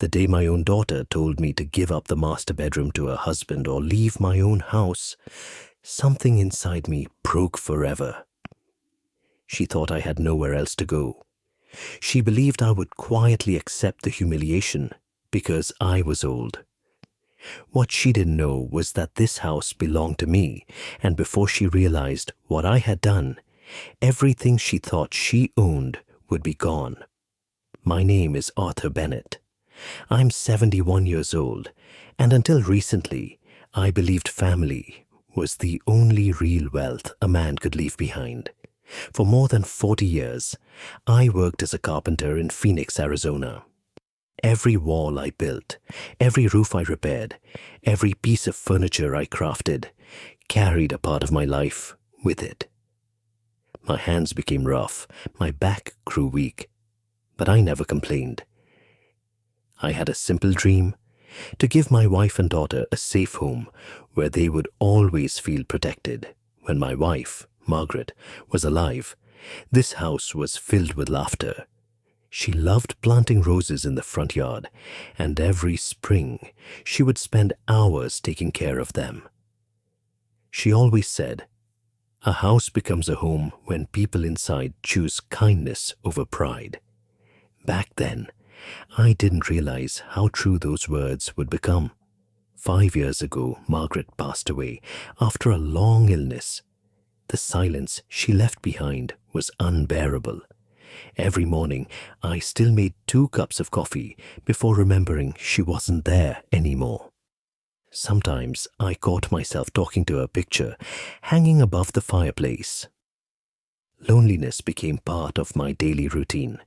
The day my own daughter told me to give up the master bedroom to her husband or leave my own house, something inside me broke forever. She thought I had nowhere else to go. She believed I would quietly accept the humiliation because I was old. What she didn't know was that this house belonged to me, and before she realized what I had done, everything she thought she owned would be gone. My name is Arthur Bennett. I'm 71 years old, and until recently, I believed family was the only real wealth a man could leave behind. For more than 40 years, I worked as a carpenter in Phoenix, Arizona. Every wall I built, every roof I repaired, every piece of furniture I crafted, carried a part of my life with it. My hands became rough, my back grew weak, but I never complained. I had a simple dream: to give my wife and daughter a safe home where they would always feel protected. When my wife, Margaret, was alive, this house was filled with laughter. She loved planting roses in the front yard, and every spring she would spend hours taking care of them. She always said, "A house becomes a home when people inside choose kindness over pride." Back then, I didn't realize how true those words would become. 5 years ago, Margaret passed away after a long illness. The silence she left behind was unbearable. Every morning, I still made 2 cups of coffee before remembering she wasn't there anymore. Sometimes I caught myself talking to her picture hanging above the fireplace. Loneliness became part of my daily routine.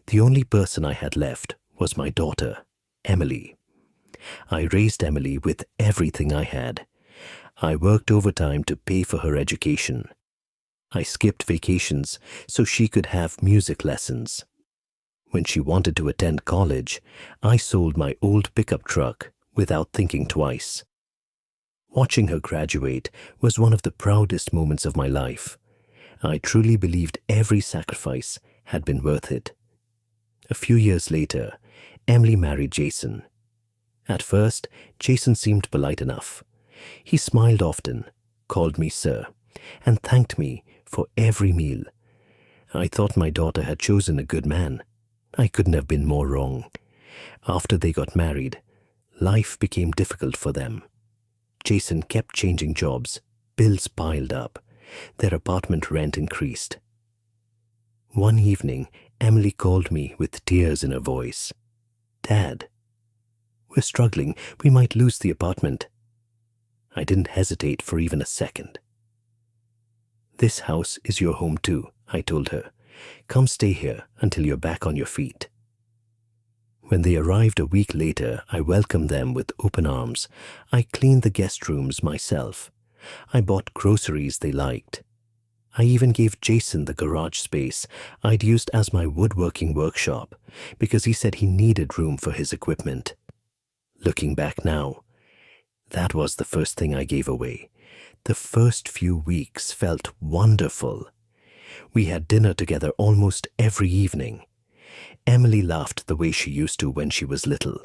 The only person I had left was my daughter, Emily. I raised Emily with everything I had. I worked overtime to pay for her education. I skipped vacations so she could have music lessons. When she wanted to attend college, I sold my old pickup truck without thinking twice. Watching her graduate was one of the proudest moments of my life. I truly believed every sacrifice had been worth it. A few years later, Emily married Jason. At first, Jason seemed polite enough. He smiled often, called me sir, and thanked me for every meal. I thought my daughter had chosen a good man. I couldn't have been more wrong. After they got married, life became difficult for them. Jason kept changing jobs, bills piled up, their apartment rent increased. One evening, Emily called me with tears in her voice. "Dad, we're struggling. We might lose the apartment." I didn't hesitate for even a second. "This house is your home too," I told her. "Come stay here until you're back on your feet." When they arrived a week later, I welcomed them with open arms. I cleaned the guest rooms myself. I bought groceries they liked. I even gave Jason the garage space I'd used as my woodworking workshop because he said he needed room for his equipment. Looking back now, that was the first thing I gave away. The first few weeks felt wonderful. We had dinner together almost every evening. Emily laughed the way she used to when she was little.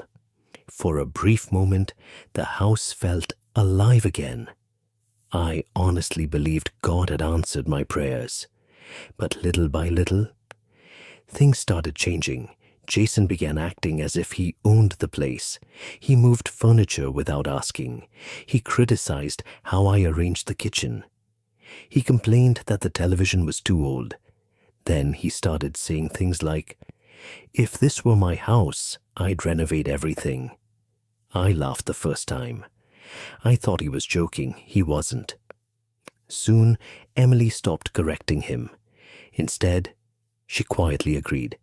For a brief moment, the house felt alive again. I honestly believed God had answered my prayers. But little by little, things started changing. Jason began acting as if he owned the place. He moved furniture without asking. He criticized how I arranged the kitchen. He complained that the television was too old. Then he started saying things like, "If this were my house, I'd renovate everything." I laughed the first time. I thought he was joking. He wasn't. Soon, Emily stopped correcting him. Instead, she quietly agreed.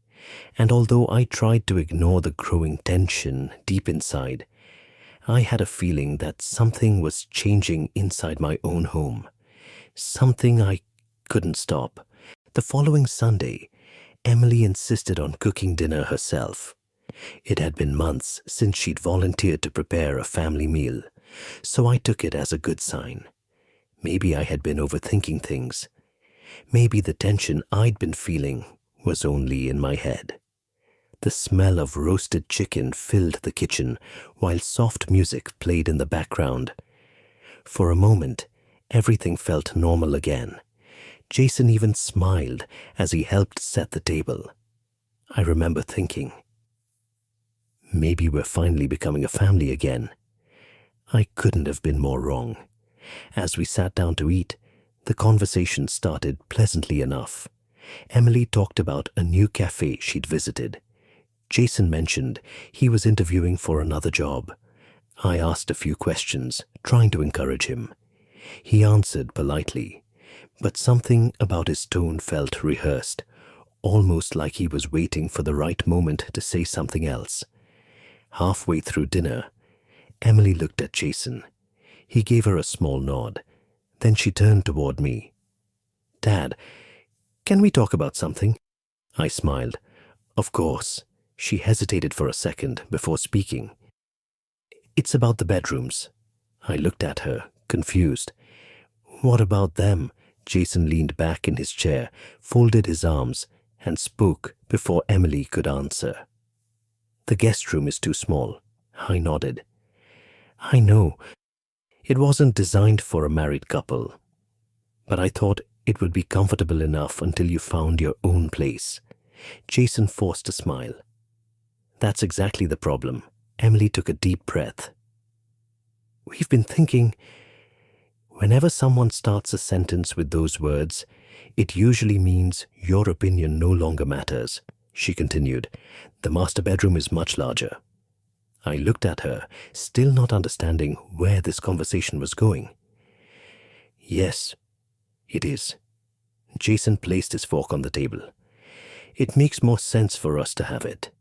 And although I tried to ignore the growing tension deep inside, I had a feeling that something was changing inside my own home. Something I couldn't stop. The following Sunday, Emily insisted on cooking dinner herself. It had been months since she'd volunteered to prepare a family meal, so I took it as a good sign. Maybe I had been overthinking things. Maybe the tension I'd been feeling was only in my head. The smell of roasted chicken filled the kitchen, while soft music played in the background. For a moment, everything felt normal again. Jason even smiled as he helped set the table. I remember thinking, maybe we're finally becoming a family again. I couldn't have been more wrong. As we sat down to eat, the conversation started pleasantly enough. Emily talked about a new cafe she'd visited. Jason mentioned he was interviewing for another job. I asked a few questions, trying to encourage him. He answered politely, but something about his tone felt rehearsed, almost like he was waiting for the right moment to say something else. Halfway through dinner, Emily looked at Jason. He gave her a small nod. Then she turned toward me. "Dad, can we talk about something?" I smiled. "Of course." She hesitated for a second before speaking. "It's about the bedrooms." I looked at her, confused. "What about them?" Jason leaned back in his chair, folded his arms, and spoke before Emily could answer. "The guest room is too small." I nodded. "I know. It wasn't designed for a married couple. But I thought it would be comfortable enough until you found your own place." Jason forced a smile. "That's exactly the problem." Emily took a deep breath. "We've been thinking..." Whenever someone starts a sentence with those words, it usually means your opinion no longer matters, she continued. "The master bedroom is much larger." I looked at her, still not understanding where this conversation was going. "Yes, it is." Jason placed his fork on the table. "It makes more sense for us to have it."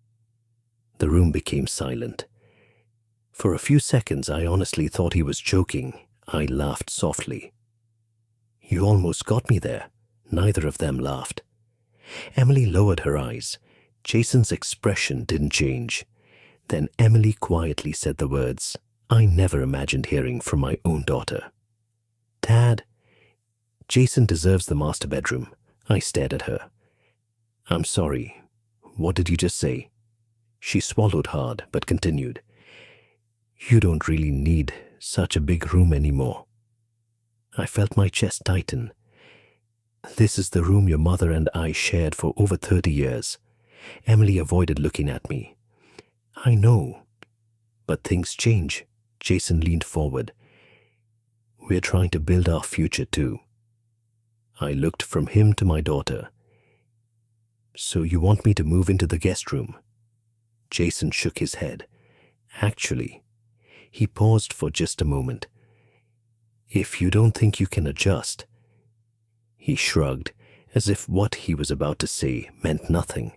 The room became silent. For a few seconds, I honestly thought he was joking. I laughed softly. "You almost got me there." Neither of them laughed. Emily lowered her eyes. Jason's expression didn't change. Then Emily quietly said the words I never imagined hearing from my own daughter. "Dad, Jason deserves the master bedroom." I stared at her. "I'm sorry. What did you just say?" She swallowed hard, but continued. "You don't really need such a big room anymore." I felt my chest tighten. "This is the room your mother and I shared for over 30 years. Emily avoided looking at me. "I know, but things change." Jason leaned forward. "We're trying to build our future too." I looked from him to my daughter. "So you want me to move into the guest room?" Jason shook his head. "Actually," he paused for just a moment. "If you don't think you can adjust..." He shrugged, as if what he was about to say meant nothing.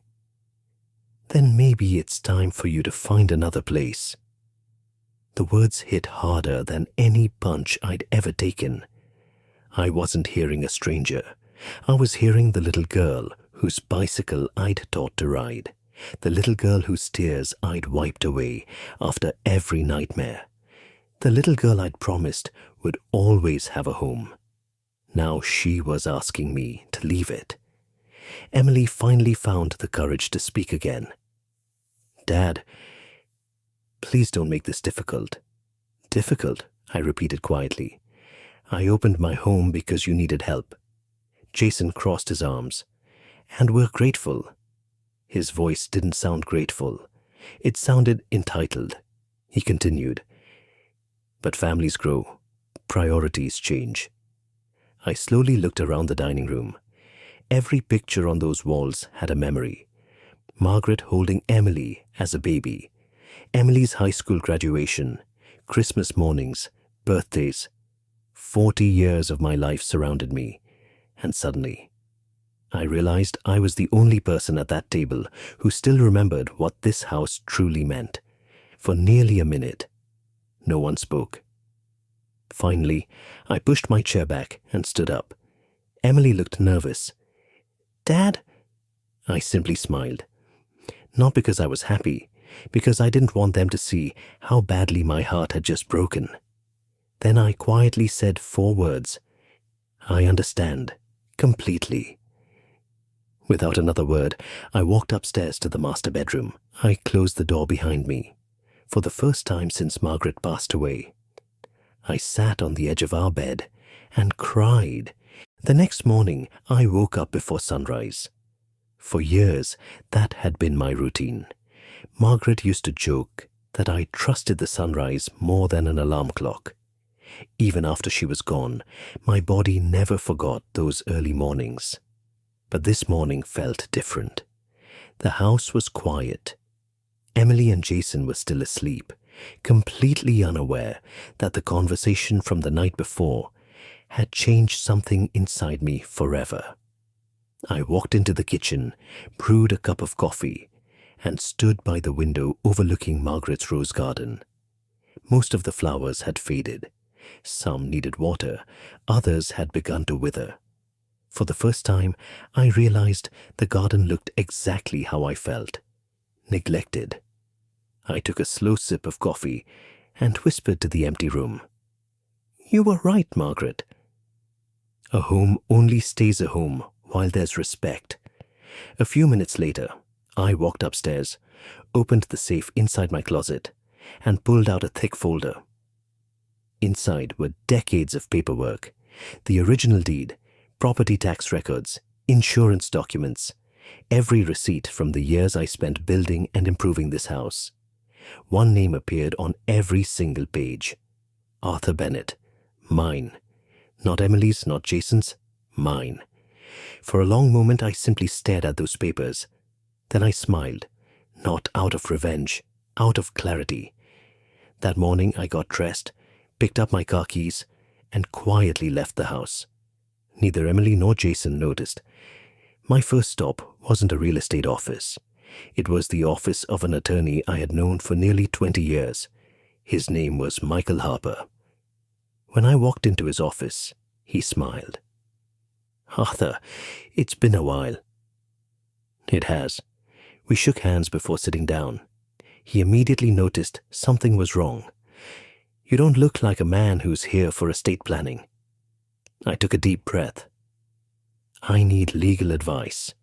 "Then maybe it's time for you to find another place." The words hit harder than any punch I'd ever taken. I wasn't hearing a stranger. I was hearing the little girl whose bicycle I'd taught to ride, the little girl whose tears I'd wiped away after every nightmare, the little girl I'd promised would always have a home. Now she was asking me to leave it. Emily finally found the courage to speak again. "Dad, please don't make this difficult." "Difficult?" I repeated quietly. "I opened my home because you needed help." Jason crossed his arms. "And we're grateful." His voice didn't sound grateful. It sounded entitled. He continued. "But families grow. Priorities change." I slowly looked around the dining room. Every picture on those walls had a memory. Margaret holding Emily as a baby, Emily's high school graduation, Christmas mornings, birthdays. 40 years of my life surrounded me, and suddenly, I realized I was the only person at that table who still remembered what this house truly meant. For nearly a minute, no one spoke. Finally, I pushed my chair back and stood up. Emily looked nervous. "Dad?" I simply smiled. Not because I was happy, because I didn't want them to see how badly my heart had just broken. Then I quietly said 4 words. "I understand. Completely." Without another word, I walked upstairs to the master bedroom. I closed the door behind me. For the first time since Margaret passed away, I sat on the edge of our bed and cried. The next morning, I woke up before sunrise. For years, that had been my routine. Margaret used to joke that I trusted the sunrise more than an alarm clock. Even after she was gone, my body never forgot those early mornings. But this morning felt different. The house was quiet. Emily and Jason were still asleep, completely unaware that the conversation from the night before had changed something inside me forever. I walked into the kitchen, brewed a cup of coffee, and stood by the window overlooking Margaret's rose garden. Most of the flowers had faded. Some needed water, others had begun to wither. For the first time, I realized the garden looked exactly how I felt, neglected. I took a slow sip of coffee and whispered to the empty room. "You were right, Margaret. A home only stays a home while there's respect." A few minutes later, I walked upstairs, opened the safe inside my closet, and pulled out a thick folder. Inside were decades of paperwork, the original deed, property tax records, insurance documents, every receipt from the years I spent building and improving this house. One name appeared on every single page. Arthur Bennett. Mine. Not Emily's, not Jason's. Mine. For a long moment I simply stared at those papers. Then I smiled, not out of revenge, out of clarity. That morning I got dressed, picked up my car keys, and quietly left the house. Neither Emily nor Jason noticed. My first stop wasn't a real estate office. It was the office of an attorney I had known for nearly 20 years. His name was Michael Harper. When I walked into his office, he smiled. "Arthur, it's been a while." It has. We shook hands before sitting down. He immediately noticed something was wrong. "You don't look like a man who's here for estate planning." I took a deep breath. "I need legal advice."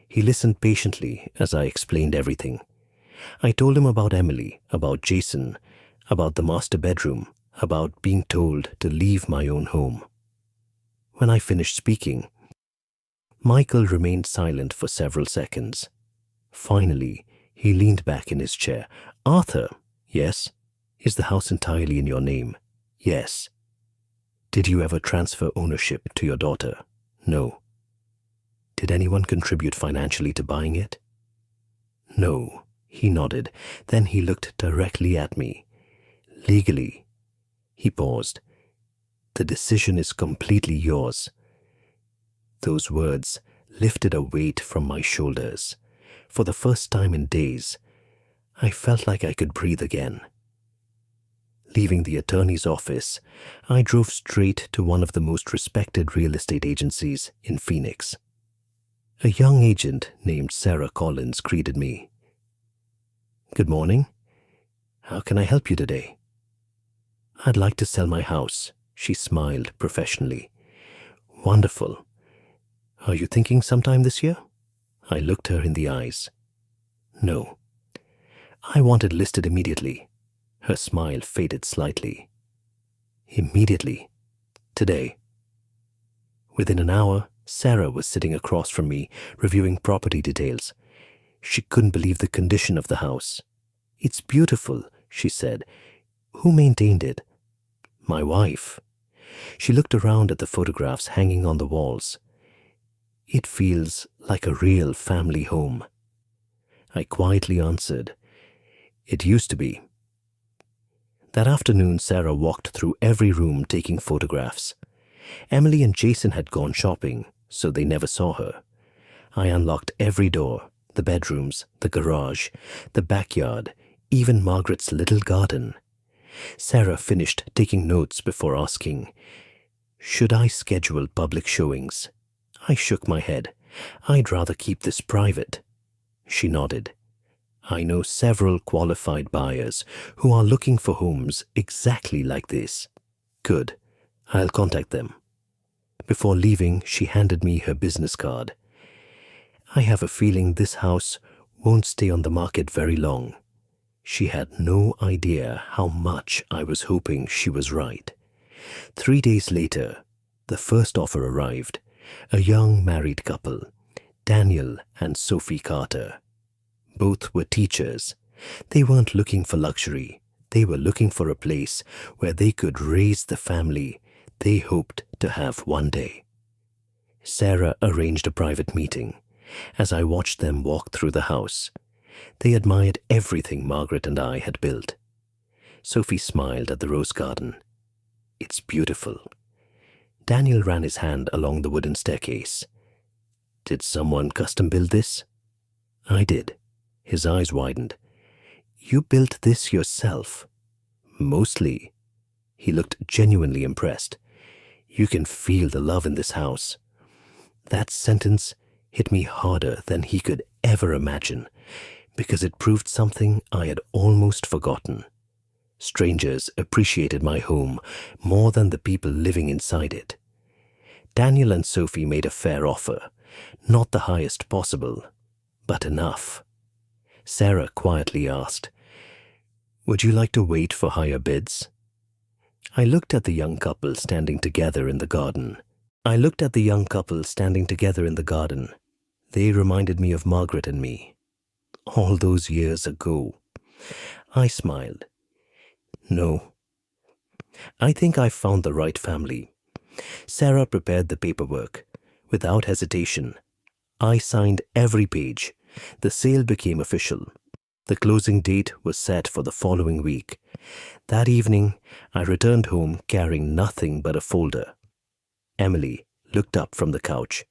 He listened patiently as I explained everything. I told him about Emily, about Jason, about the master bedroom, about being told to leave my own home. When I finished speaking, Michael remained silent for several seconds. Finally, he leaned back in his chair. "Arthur." "Yes." "Is the house entirely in your name?" "Yes." "Did you ever transfer ownership to your daughter?" "No." "Did anyone contribute financially to buying it?" "No." He nodded. Then he looked directly at me. "Legally," he paused, "the decision is completely yours." Those words lifted a weight from my shoulders. For the first time in days, I felt like I could breathe again. Leaving the attorney's office, I drove straight to one of the most respected real estate agencies in Phoenix. A young agent named Sarah Collins greeted me. "Good morning. How can I help you today?" "I'd like to sell my house," she smiled professionally. "Wonderful. Are you thinking sometime this year?" I looked her in the eyes. "No. I want it listed immediately." Her smile faded slightly. "Immediately. Today." Within an hour, Sarah was sitting across from me, reviewing property details. She couldn't believe the condition of the house. "It's beautiful," she said. "Who maintained it?" "My wife." She looked around at the photographs hanging on the walls. "It feels like a real family home." I quietly answered, "It used to be." That afternoon, Sarah walked through every room taking photographs. Emily and Jason had gone shopping, so they never saw her. I unlocked every door, the bedrooms, the garage, the backyard, even Margaret's little garden. Sarah finished taking notes before asking, "Should I schedule public showings?" I shook my head. "I'd rather keep this private." She nodded. "I know several qualified buyers who are looking for homes exactly like this." "Good. I'll contact them." Before leaving, she handed me her business card. I have a feeling this house won't stay on the market very long. She had no idea how much I was hoping she was right. 3 days later, the first offer arrived. A young married couple, Daniel and Sophie Carter. Both were teachers. They weren't looking for luxury. They were looking for a place where they could raise the family they hoped to have one day. Sarah arranged a private meeting. As I watched them walk through the house, they admired everything Margaret and I had built. Sophie smiled at the rose garden. "It's beautiful." Daniel ran his hand along the wooden staircase. "Did someone custom build this?" "I did." His eyes widened. "You built this yourself?" "Mostly." He looked genuinely impressed. "You can feel the love in this house." That sentence hit me harder than he could ever imagine, because it proved something I had almost forgotten. Strangers appreciated my home more than the people living inside it. Daniel and Sophie made a fair offer, not the highest possible, but enough. Sarah quietly asked, "Would you like to wait for higher bids?" I looked at the young couple standing together in the garden. They reminded me of Margaret and me, all those years ago. I smiled. "No, I think I found the right family." Sarah prepared the paperwork. Without hesitation, I signed every page. The sale became official. The closing date was set for the following week. That evening, I returned home carrying nothing but a folder. Emily looked up from the couch.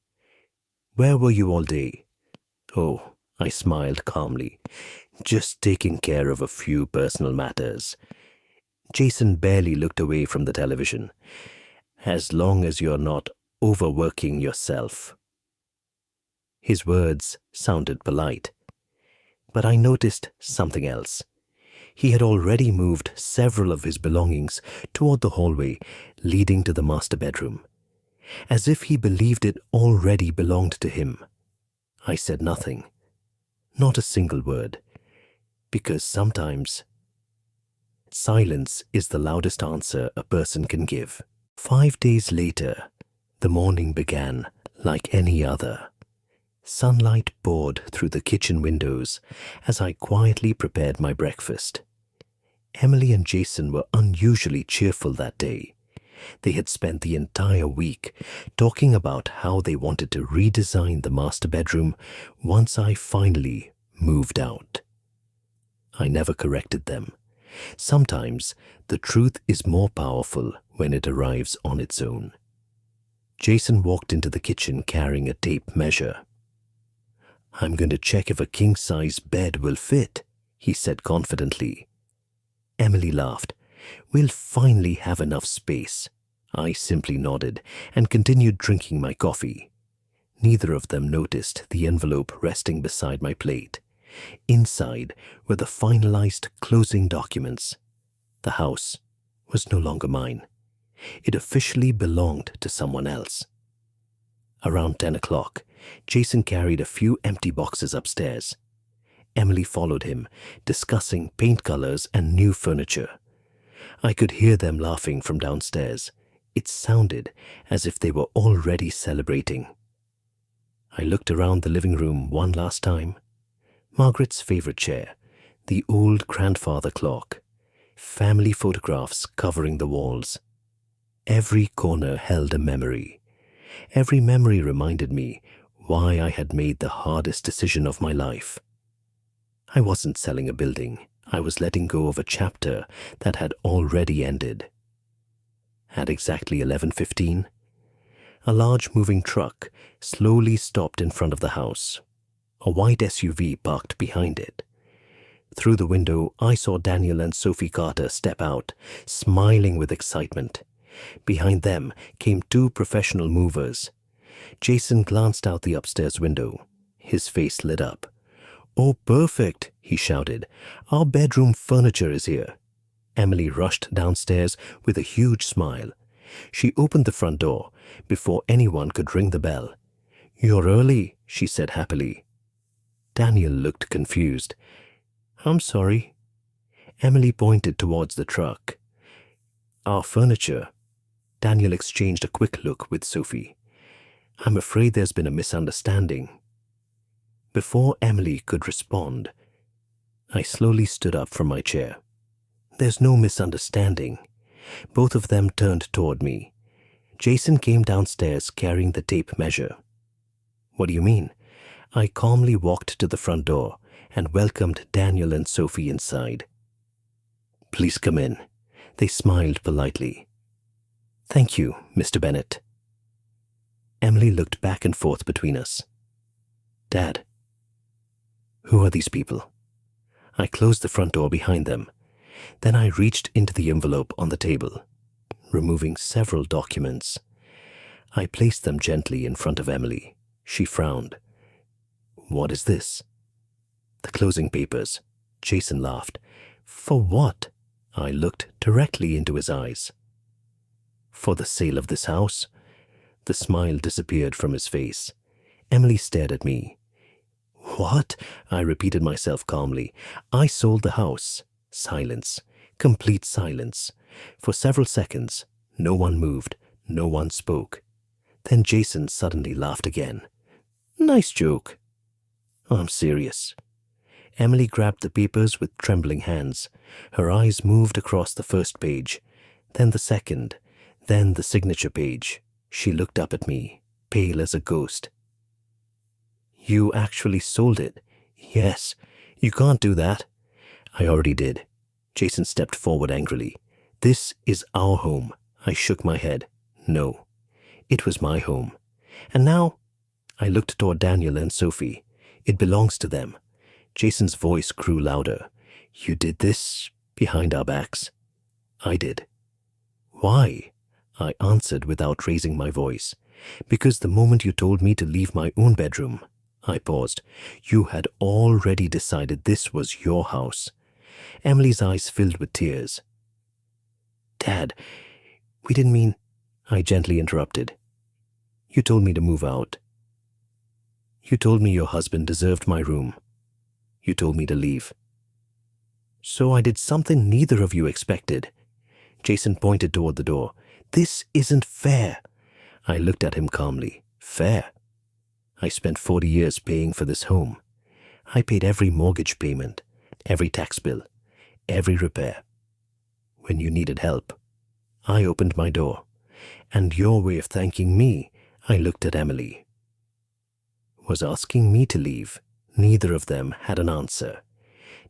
"Where were you all day?" "Oh," I smiled calmly, "just taking care of a few personal matters." Jason barely looked away from the television. "As long as you're not overworking yourself." His words sounded polite, but I noticed something else. He had already moved several of his belongings toward the hallway leading to the master bedroom, as if he believed it already belonged to him. I said nothing, not a single word, because sometimes silence is the loudest answer a person can give. 5 days later, the morning began like any other. Sunlight poured through the kitchen windows as I quietly prepared my breakfast. Emily and Jason were unusually cheerful that day. They had spent the entire week talking about how they wanted to redesign the master bedroom once I finally moved out. I never corrected them. Sometimes the truth is more powerful when it arrives on its own. Jason walked into the kitchen carrying a tape measure. "I'm going to check if a king-size bed will fit," he said confidently. Emily laughed. "We'll finally have enough space." I simply nodded and continued drinking my coffee. Neither of them noticed the envelope resting beside my plate. Inside were the finalized closing documents. The house was no longer mine. It officially belonged to someone else. Around 10 o'clock, Jason carried a few empty boxes upstairs. Emily followed him, discussing paint colors and new furniture. I could hear them laughing from downstairs. It sounded as if they were already celebrating. I looked around the living room one last time. Margaret's favorite chair, the old grandfather clock, family photographs covering the walls. Every corner held a memory. Every memory reminded me why I had made the hardest decision of my life. I wasn't selling a building. I was letting go of a chapter that had already ended. At exactly 11:15, a large moving truck slowly stopped in front of the house. A white SUV parked behind it. Through the window, I saw Daniel and Sophie Carter step out, smiling with excitement. Behind them came two professional movers. Jason glanced out the upstairs window. His face lit up. "Oh, perfect," he shouted. "Our bedroom furniture is here." Emily rushed downstairs with a huge smile. She opened the front door before anyone could ring the bell. "You're early," she said happily. Daniel looked confused. "I'm sorry." Emily pointed towards the truck. "Our furniture." Daniel exchanged a quick look with Sophie. "I'm afraid there's been a misunderstanding." Before Emily could respond, I slowly stood up from my chair. "There's no misunderstanding." Both of them turned toward me. Jason came downstairs carrying the tape measure. "What do you mean?" I calmly walked to the front door and welcomed Daniel and Sophie inside. "Please come in." They smiled politely. "Thank you, Mr. Bennett." Emily looked back and forth between us. "Dad, who are these people?" I closed the front door behind them. Then I reached into the envelope on the table, removing several documents. I placed them gently in front of Emily. She frowned. "What is this?" "The closing papers." Jason laughed. "For what?" I looked directly into his eyes. "For the sale of this house." The smile disappeared from his face. Emily stared at me. "What?" I repeated myself calmly. "I sold the house." Silence. Complete silence. For several seconds, no one moved, no one spoke. Then Jason suddenly laughed again. "Nice joke." "I'm serious." Emily grabbed the papers with trembling hands. Her eyes moved across the first page, then the second, then the signature page. She looked up at me, pale as a ghost. "You actually sold it?" "Yes. You can't do that." "I already did." Jason stepped forward angrily. "This is our home." I shook my head. "No. It was my home. And now—" I looked toward Daniel and Sophie. "It belongs to them." Jason's voice grew louder. "You did this behind our backs?" "I did." "Why?" I answered without raising my voice. "Because the moment you told me to leave my own bedroom," I paused, "you had already decided this was your house." Emily's eyes filled with tears. "Dad, we didn't mean—" I gently interrupted. "You told me to move out. You told me your husband deserved my room. You told me to leave. So I did something neither of you expected." Jason pointed toward the door. "This isn't fair." I looked at him calmly. "Fair? I spent 40 years paying for this home. I paid every mortgage payment, every tax bill, every repair. When you needed help, I opened my door. And your way of thanking me," I looked at Emily, "was asking me to leave." Neither of them had an answer.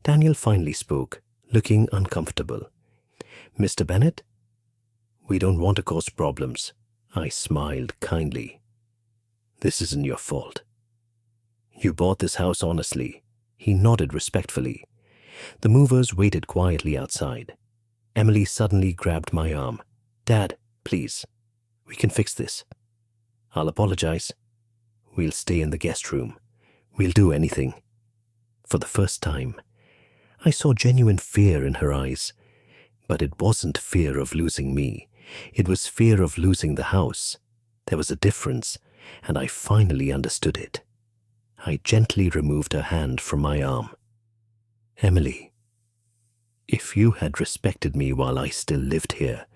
Daniel finally spoke, looking uncomfortable. "Mr. Bennett, we don't want to cause problems." I smiled kindly. "This isn't your fault. You bought this house honestly." He nodded respectfully. The movers waited quietly outside. Emily suddenly grabbed my arm. "Dad, please. We can fix this." "I'll apologize. We'll stay in the guest room. We'll do anything." For the first time, I saw genuine fear in her eyes. But it wasn't fear of losing me. It was fear of losing the house. There was a difference, and I finally understood it. I gently removed her hand from my arm. "Emily, if you had respected me while I still lived here,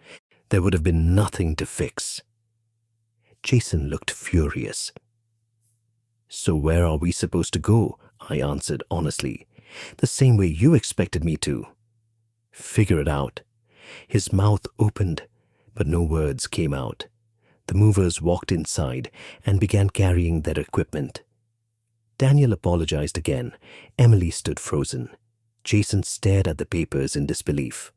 there would have been nothing to fix." Jason looked furious. "So where are we supposed to go?" I answered honestly. "The same way you expected me to." "Figure it out." His mouth opened, but no words came out. The movers walked inside and began carrying their equipment. Daniel apologized again. Emily stood frozen. Jason stared at the papers in disbelief.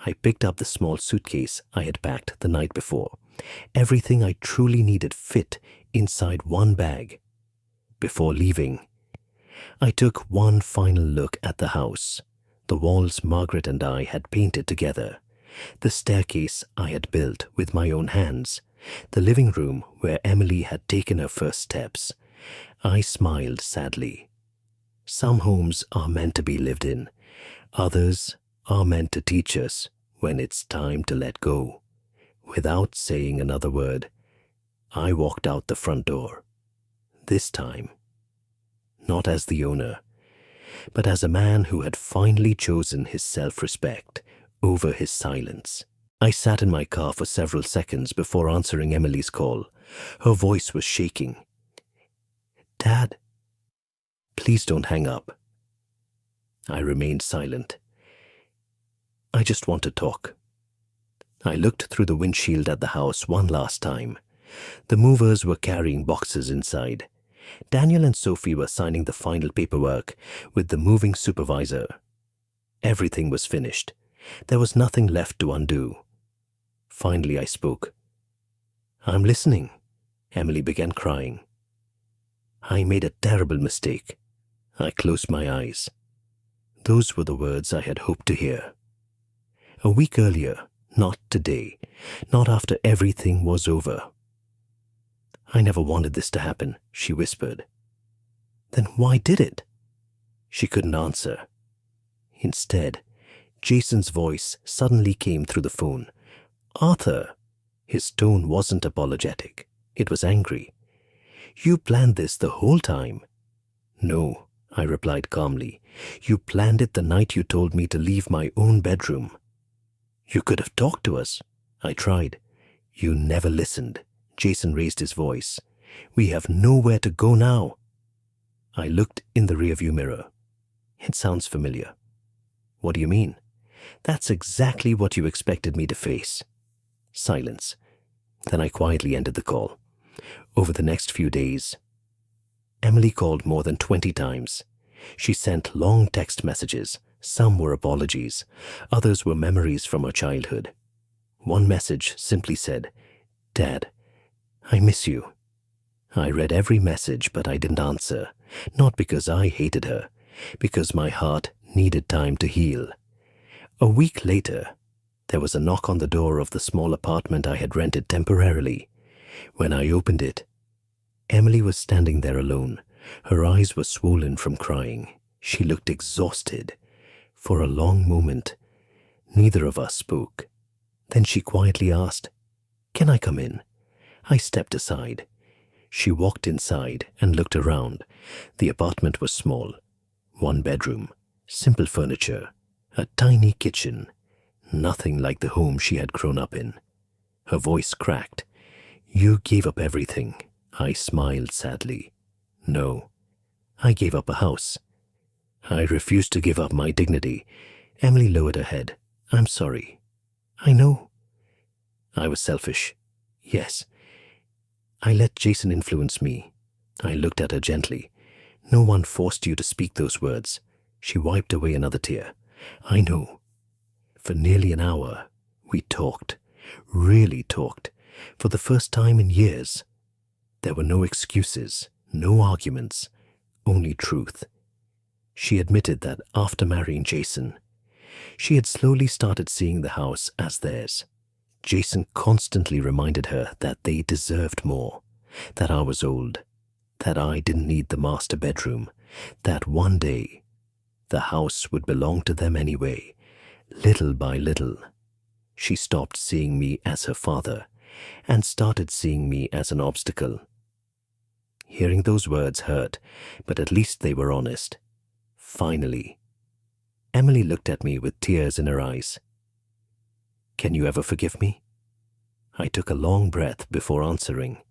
I picked up the small suitcase I had packed the night before. Everything I truly needed fit inside one bag. Before leaving, I took one final look at the house, the walls Margaret and I had painted together, the staircase I had built with my own hands, the living room where Emily had taken her first steps. I smiled sadly. Some homes are meant to be lived in. Others are meant to teach us when it's time to let go. Without saying another word, I walked out the front door. This time, not as the owner, but as a man who had finally chosen his self-respect over his silence. I sat in my car for several seconds before answering Emily's call. Her voice was shaking. "Dad, please don't hang up." I remained silent. "I just want to talk." I looked through the windshield at the house one last time. The movers were carrying boxes inside. Daniel and Sophie were signing the final paperwork with the moving supervisor. Everything was finished. There was nothing left to undo. Finally, I spoke. "I'm listening." Emily began crying. "I made a terrible mistake." I closed my eyes. Those were the words I had hoped to hear. A week earlier, not today, not after everything was over. "I never wanted this to happen," she whispered. "Then why did it?" She couldn't answer. Instead, Jason's voice suddenly came through the phone. "Arthur." His tone wasn't apologetic. It was angry. "You planned this the whole time." "No," I replied calmly. "You planned it the night you told me to leave my own bedroom." "You could have talked to us." I tried. "You never listened." Jason raised his voice. "We have nowhere to go now." I looked in the rearview mirror. "It sounds familiar." "What do you mean?" "That's exactly what you expected me to face." Silence. Then I quietly ended the call. Over the next few days, Emily called more than 20 times. She sent long text messages. Some were apologies. Others were memories from her childhood. One message simply said, "Dad, I miss you." I read every message, but I didn't answer. Not because I hated her, because my heart needed time to heal. A week later, there was a knock on the door of the small apartment I had rented temporarily. When I opened it, Emily was standing there alone. Her eyes were swollen from crying. She looked exhausted. For a long moment, neither of us spoke. Then she quietly asked, "Can I come in?" I stepped aside. She walked inside and looked around. The apartment was small. One bedroom, simple furniture, a tiny kitchen. Nothing like the home she had grown up in. Her voice cracked. "You gave up everything." I smiled sadly. "No, I gave up a house. I refused to give up my dignity." Emily lowered her head. "I'm sorry." "I know." "I was selfish." "Yes." "I let Jason influence me." I looked at her gently. "No one forced you to speak those words." She wiped away another tear. "I know." For nearly an hour, we talked, really talked, for the first time in years. There were no excuses, no arguments, only truth. She admitted that after marrying Jason, she had slowly started seeing the house as theirs. Jason constantly reminded her that they deserved more, that I was old, that I didn't need the master bedroom, that one day the house would belong to them anyway. Little by little, she stopped seeing me as her father and started seeing me as an obstacle. Hearing those words hurt, but at least they were honest. Finally, Emily looked at me with tears in her eyes. "Can you ever forgive me?" I took a long breath before answering.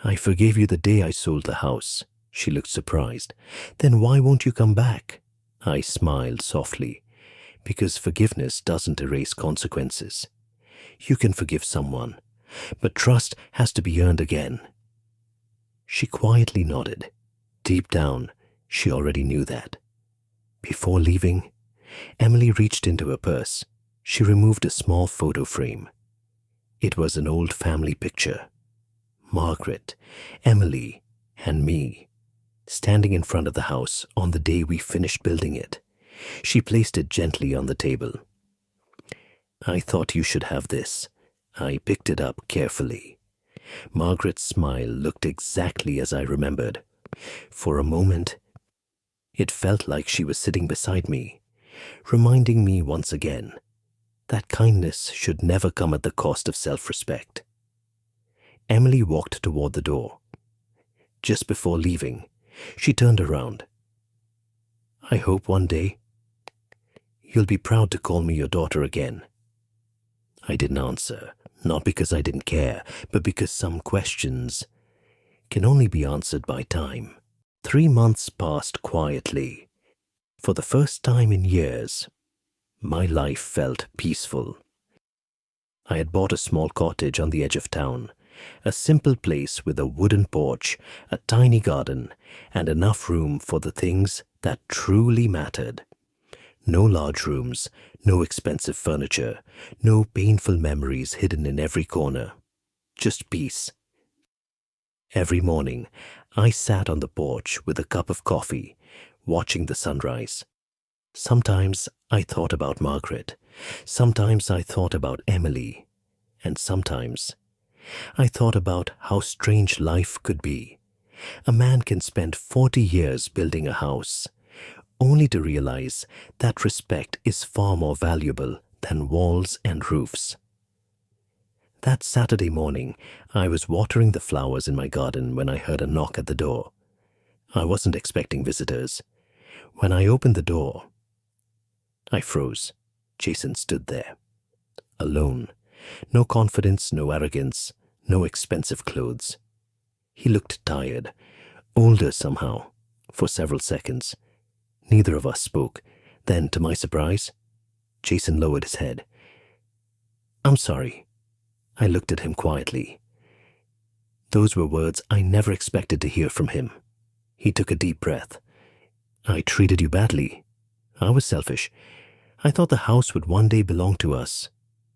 "I forgave you the day I sold the house." She looked surprised. "Then why won't you come back?" I smiled softly. "Because forgiveness doesn't erase consequences. You can forgive someone, but trust has to be earned again." She quietly nodded. Deep down, she already knew that. Before leaving, Emily reached into her purse. She removed a small photo frame. It was an old family picture. Margaret, Emily, and me, standing in front of the house on the day we finished building it. She placed it gently on the table. "I thought you should have this." I picked it up carefully. Margaret's smile looked exactly as I remembered. For a moment, it felt like she was sitting beside me, reminding me once again that kindness should never come at the cost of self-respect. Emily walked toward the door. Just before leaving, she turned around. "I hope one day you'll be proud to call me your daughter again." I didn't answer, not because I didn't care, but because some questions can only be answered by time. 3 months passed quietly. For the first time in years, my life felt peaceful. I had bought a small cottage on the edge of town, a simple place with a wooden porch, a tiny garden, and enough room for the things that truly mattered. No large rooms, no expensive furniture, no painful memories hidden in every corner. Just peace. Every morning, I sat on the porch with a cup of coffee, watching the sunrise. Sometimes I thought about Margaret. Sometimes I thought about Emily. And sometimes I thought about how strange life could be. A man can spend 40 years building a house, only to realize that respect is far more valuable than walls and roofs. That Saturday morning, I was watering the flowers in my garden when I heard a knock at the door. I wasn't expecting visitors. When I opened the door, I froze. Jason stood there, alone. No confidence, no arrogance, no expensive clothes. He looked tired, older somehow, for several seconds. Neither of us spoke. Then, to my surprise, Jason lowered his head. "I'm sorry." I looked at him quietly. Those were words I never expected to hear from him. He took a deep breath. "I treated you badly. I was selfish. I thought the house would one day belong to us."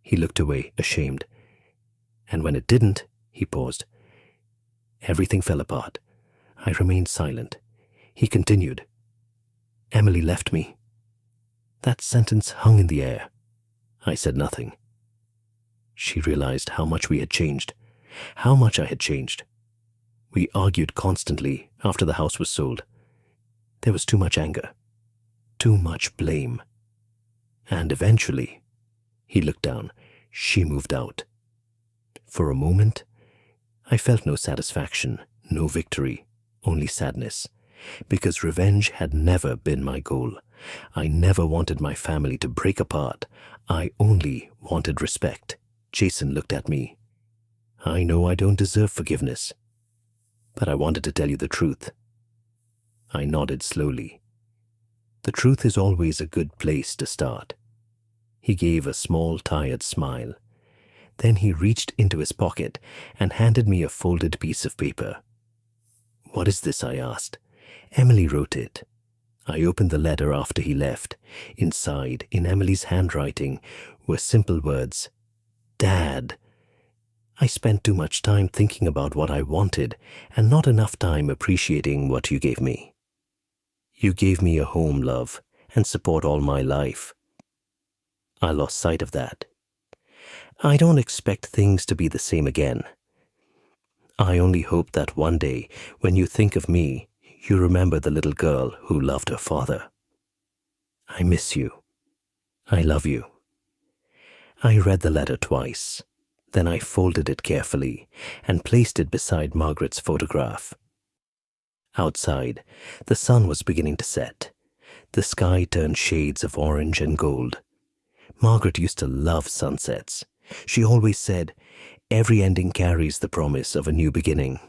He looked away, ashamed. "And when it didn't," he paused, "everything fell apart." I remained silent. He continued. "Emily left me." That sentence hung in the air. I said nothing. She realized how much we had changed, how much I had changed. We argued constantly after the house was sold. There was too much anger, too much blame. And eventually, he looked down, she moved out. For a moment, I felt no satisfaction, no victory, only sadness, because revenge had never been my goal. I never wanted my family to break apart. I only wanted respect. Jason looked at me. "I know I don't deserve forgiveness, but I wanted to tell you the truth." I nodded slowly. The truth is always a good place to start. He gave a small, tired smile. Then he reached into his pocket and handed me a folded piece of paper. "What is this?" I asked. "Emily wrote it." I opened the letter after he left. Inside, in Emily's handwriting, were simple words. "Dad." I spent too much time thinking about what I wanted and not enough time appreciating what you gave me. You gave me a home, love, and support all my life. I lost sight of that. I don't expect things to be the same again. I only hope that one day, when you think of me, you remember the little girl who loved her father. I miss you. I love you. I read the letter twice. Then I folded it carefully and placed it beside Margaret's photograph. Outside, the sun was beginning to set. The sky turned shades of orange and gold. Margaret used to love sunsets. She always said, "Every ending carries the promise of a new beginning."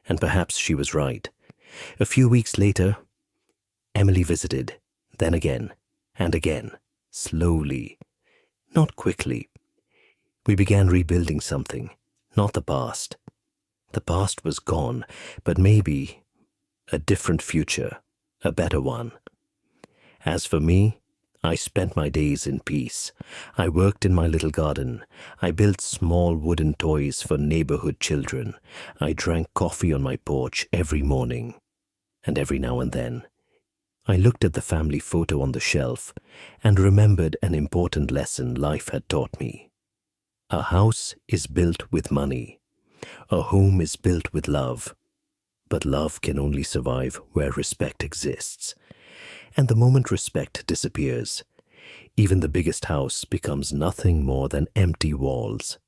And perhaps she was right. A few weeks later, Emily visited, then again, and again, slowly, not quickly. We began rebuilding something, not the past. The past was gone, but maybe a different future, a better one. As for me, I spent my days in peace. I worked in my little garden. I built small wooden toys for neighborhood children. I drank coffee on my porch every morning. And every now and then, I looked at the family photo on the shelf and remembered an important lesson life had taught me. A house is built with money. A home is built with love. But love can only survive where respect exists. And the moment respect disappears, even the biggest house becomes nothing more than empty walls.